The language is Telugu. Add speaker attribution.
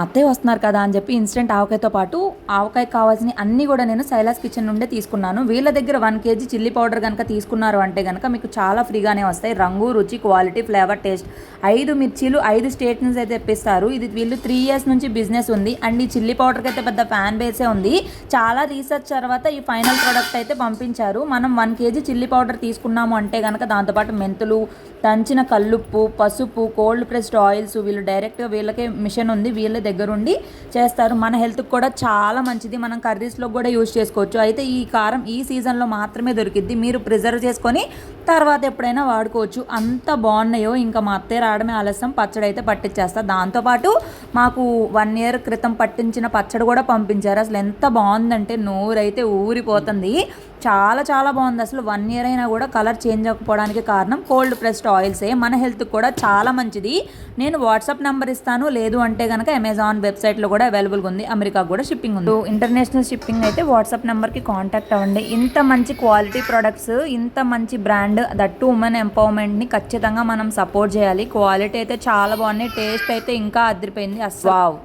Speaker 1: అత్తయ్య వస్తున్నారు కదా అని చెప్పి ఇన్స్టెంట్ ఆవకాయతో పాటు ఆవకాయ కావాల్సిన అన్నీ కూడా నేను సైలాస్ కిచెన్ నుండే తీసుకున్నాను. వీళ్ళ దగ్గర 1 కేజీ చిల్లీ పౌడర్ కనుక తీసుకున్నారు అంటే కనుక మీకు చాలా ఫ్రీగానే వస్తాయి. రంగు, రుచి, క్వాలిటీ, ఫ్లేవర్, టేస్ట్ 5 మిర్చీలు 5 స్టేట్స్ నుంచి అయితే తెప్పిస్తారు. ఇది వీళ్ళు 3 ఇయర్స్ నుంచి బిజినెస్ ఉంది. అండ్ ఈ చిల్లీ పౌడర్కి అయితే పెద్ద ఫ్యాన్ బేసే ఉంది. చాలా రీసెర్చ్ తర్వాత ఈ ఫైనల్ ప్రోడక్ట్ అయితే పంపించారు. మనం 1 కేజీ చిల్లీ పౌడర్ తీసుకున్నాము అంటే కనుక దాంతోపాటు మెంతులు, దంచిన కల్లుప్పు, పసుపు, కోల్డ్ ప్రెస్డ్ ఆయిల్స్, వీళ్ళు డైరెక్ట్గా వీళ్ళకే మిషన్ ఉంది, వీళ్ళ దగ్గరుండి చేస్తారు. మన హెల్త్కి కూడా చాలా మంచిది. మనం కర్రీస్లో కూడా యూజ్ చేసుకోవచ్చు. అయితే ఈ కారం ఈ సీజన్లో మాత్రమే దొరికిద్ది. మీరు ప్రిజర్వ్ చేసుకొని తర్వాత ఎప్పుడైనా వాడుకోవచ్చు. అంత బాగున్నాయో. ఇంకా మా అత్తయ్య రావడమే ఆలస్యం. పచ్చడి అయితే పట్టించేస్తా. దాంతోపాటు మాకు 1 ఇయర్ క్రితం పట్టించిన పచ్చడి కూడా పంపించారు. అసలు ఎంత బాగుందంటే నోరైతే ఊరిపోతుంది. చాలా చాలా బాగుంది. అసలు 1 ఇయర్ అయినా కూడా కలర్ చేంజ్ అవ్వకపోవడానికి కారణం కోల్డ్ ప్రెస్డ్ ఆయిల్సే. మన హెల్త్కి కూడా చాలా మంచిది. నేను వాట్సాప్ నెంబర్ ఇస్తాను, లేదు అంటే కనుక అమెజాన్ వెబ్సైట్లో కూడా అవైలబుల్గా ఉంది. అమెరికా కూడా షిప్పింగ్ ఉంది. ఇంటర్నేషనల్ షిప్పింగ్ అయితే వాట్సాప్ నెంబర్కి కాంటాక్ట్ అవ్వండి. ఇంత మంచి క్వాలిటీ ప్రొడక్ట్స్, ఇంత మంచి బ్రాండ్, దట్టు ఉమెన్ ఎంపవర్మెంట్ని ఖచ్చితంగా మనం సపోర్ట్ చేయాలి. క్వాలిటీ అయితే చాలా బాగున్నాయి. టేస్ట్ అయితే ఇంకా అదిరిపోయింది. అసలు వావ్.